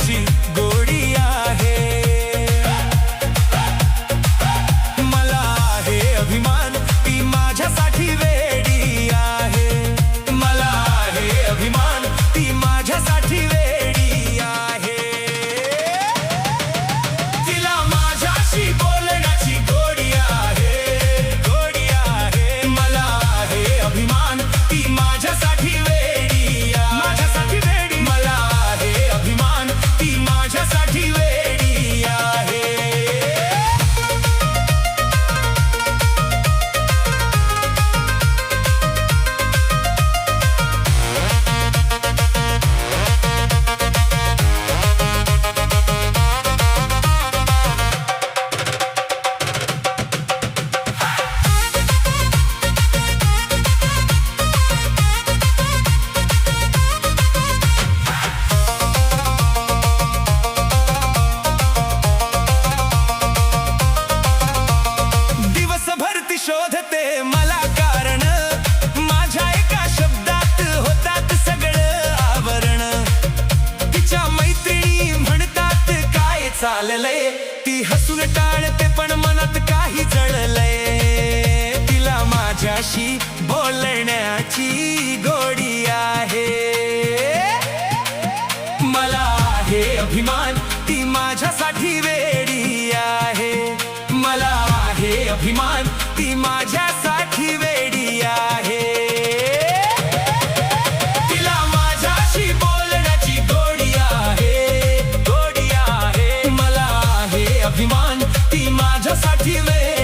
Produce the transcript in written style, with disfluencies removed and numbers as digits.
बोलण्याची गोडी आहे. मला आहे अभिमान, ती माझ्यासाठी वेडी आहे. मला आहे अभिमान, ती माझ्यासाठी वेडी आहे. तिला माझ्याशी बोलण्याची गोडी आहे, गोडी आहे. मला आहे अभिमान, ती माझ्यासाठी वेडी आहे, माझ्यासाठी वेडी. मला आहे अभिमान, ती माझ्यासाठी वेडी आहे. दिवसभर ती शोधते मला कारण, माझ्या एका शब्दात होतात सगळं आवरण. तिच्या मैत्रिणी म्हणतात काय चाललंय, ती हसून टाळते पण मनात काही जळलंय. तिला माझ्याशी बोलण्याची गोडी आहे. मला आहे अभिमान, ती माझ्यासाठी वेडी आहे. मला आहे अभिमान, ती माझ्यासाठी वेडी आहे. तिला माझ्याशी बोलण्याची गोडी आहे, गोडी आहे. मला आहे अभिमान, ती माझ्यासाठी वेडी